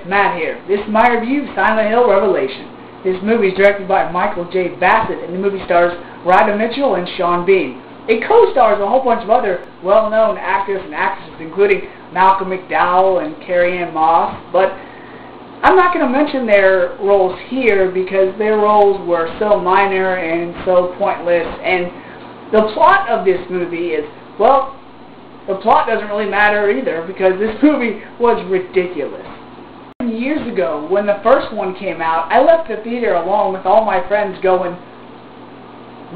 Matt here. This is my review of Silent Hill Revelation. This movie is directed by Michael J. Bassett, and the movie stars Radha Mitchell and Sean Bean. It co-stars a whole bunch of other well-known actors and actresses, including Malcolm McDowell and Carrie-Anne Moss, but I'm not going to mention their roles here because their roles were so minor and so pointless, and the plot of this movie is, well, the plot doesn't really matter either because this movie was ridiculous. Years ago, when the first one came out, I left the theater along with all my friends going,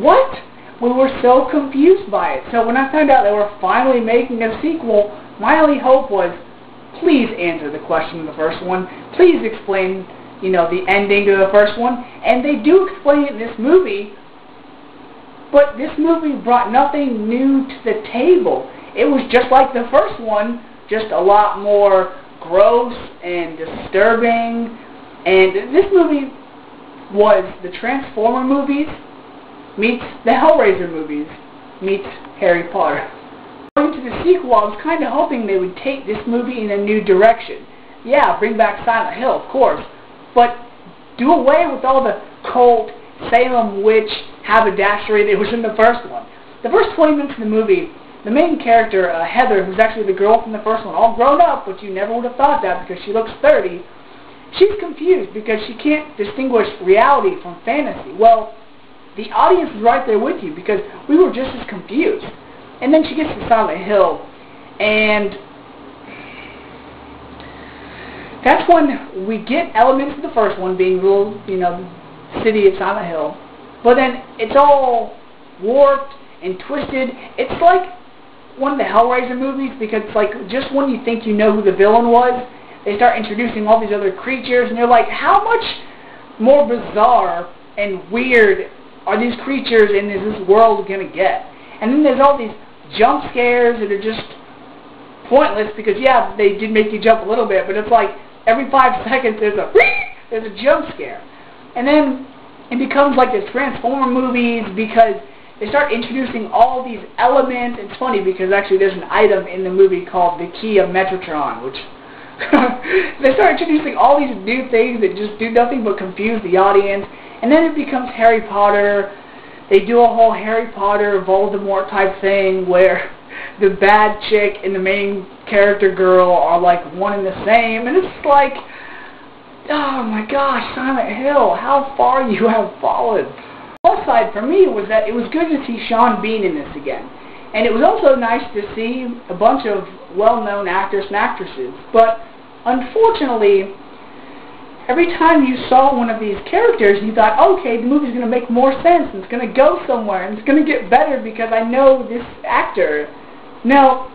what? We were so confused by it. So when I found out they were finally making a sequel, my only hope was, please answer the question of the first one. Please explain, the ending to the first one. And they do explain it in this movie, but this movie brought nothing new to the table. It was just like the first one, just a lot more gross and disturbing, and this movie was the Transformer movies meets the Hellraiser movies meets Harry Potter. Going to the sequel, I was kind of hoping they would take this movie in a new direction. Yeah, bring back Silent Hill, of course, but do away with all the cult, Salem witch haberdashery that was in the first one. The first 20 minutes of the movie, the main character, Heather, who's actually the girl from the first one, all grown up, but you never would have thought that because she looks 30, she's confused because she can't distinguish reality from fantasy. Well, the audience is right there with you because we were just as confused. And then she gets to Silent Hill, and that's when we get elements of the first one being ruled, the city of Silent Hill, but then it's all warped and twisted. It's like one of the Hellraiser movies because it's like just when you think you know who the villain was, they start introducing all these other creatures, and you're like, how much more bizarre and weird are these creatures and is this world going to get? And then there's all these jump scares that are just pointless because, yeah, they did make you jump a little bit, but it's like every 5 seconds there's a jump scare. And then it becomes like the Transformer movies because they start introducing all these elements. It's funny because actually there's an item in the movie called the Key of Metatron, which they start introducing all these new things that just do nothing but confuse the audience. And then it becomes Harry Potter. They do a whole Harry Potter, Voldemort type thing where the bad chick and the main character girl are like one and the same. And it's like, oh my gosh, Silent Hill, how far you have fallen. The upside for me was that it was good to see Sean Bean in this again. And it was also nice to see a bunch of well-known actors and actresses. But unfortunately, every time you saw one of these characters, you thought, okay, the movie's going to make more sense, and it's going to go somewhere, and it's going to get better because I know this actor. No,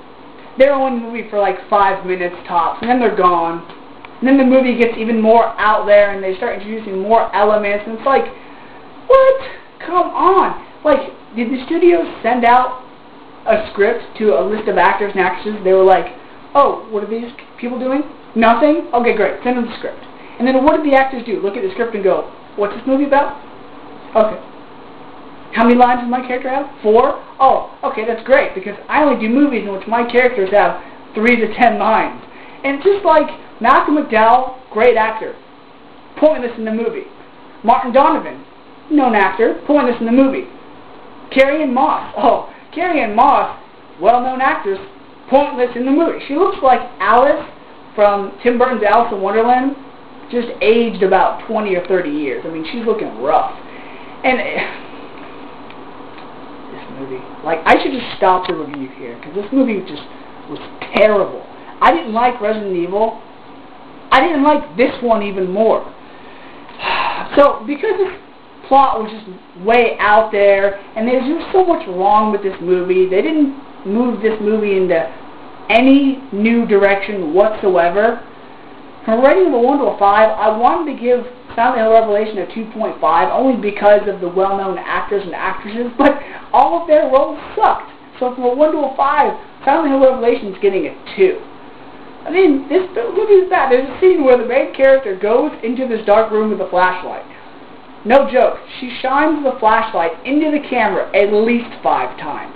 they're on the movie for like 5 minutes tops, and then they're gone. And then the movie gets even more out there, and they start introducing more elements, and it's like, what? Come on. Like, did the studio send out a script to a list of actors and actresses? They were like, oh, what are these people doing? Nothing? Okay, great. Send them the script. And then what did the actors do? Look at the script and go, what's this movie about? Okay. How many lines does my character have? 4? Oh, okay, that's great, because I only do movies in which my characters have 3 to 10 lines. And just like Malcolm McDowell, great actor, pointless in the movie. Martin Donovan, known actor, pointless in the movie. Carrie-Anne Moss, Carrie-Anne Moss, well-known actress, pointless in the movie. She looks like Alice from Tim Burton's Alice in Wonderland, just aged about 20 or 30 years. I mean, she's looking rough. And this movie, I should just stop the review here, because this movie just was terrible. I didn't like Resident Evil. I didn't like this one even more. So, because this plot was just way out there, and there's just so much wrong with this movie, they didn't move this movie into any new direction whatsoever. From a rating of a 1 to a 5, I wanted to give Silent Hill Revelation a 2.5 only because of the well-known actors and actresses, but all of their roles sucked. So from a 1 to a 5, Silent Hill Revelation is getting a 2. I mean, this movie is bad. There's a scene where the main character goes into this dark room with a flashlight. No joke. She shines the flashlight into the camera at least 5 times.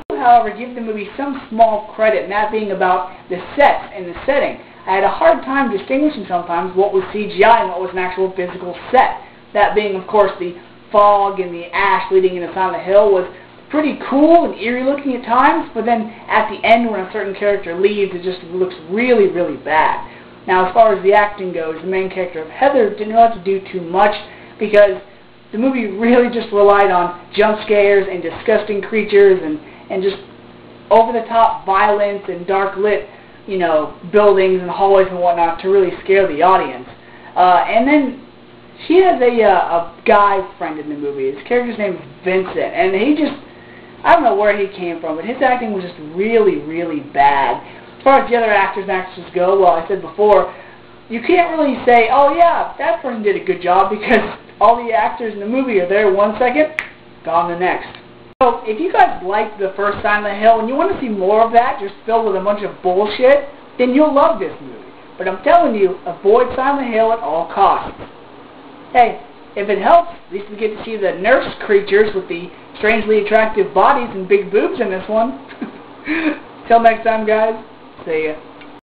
However, give the movie some small credit, and that being about the sets and the setting. I had a hard time distinguishing sometimes what was CGI and what was an actual physical set. That being, of course, the fog and the ash leading into Silent Hill was pretty cool and eerie looking at times, but then at the end when a certain character leaves, it just looks really, really bad. Now, as far as the acting goes, the main character of Heather didn't really have to do too much because the movie really just relied on jump scares and disgusting creatures and just over-the-top violence and dark-lit, you know, buildings and hallways and whatnot to really scare the audience. And then she has a guy friend in the movie. His character's name is Vincent, and he just, I don't know where he came from, but his acting was just really, really bad. As far as the other actors and actresses go, well, I said before, you can't really say, oh yeah, that person did a good job, because all the actors in the movie are there 1 second, gone the next. So, if you guys liked the first Silent Hill and you want to see more of that, just filled with a bunch of bullshit, then you'll love this movie. But I'm telling you, avoid Silent Hill at all costs. Hey, if it helps, at least we get to see the nurse creatures with the strangely attractive bodies and big boobs in this one. Till next time, guys. See ya.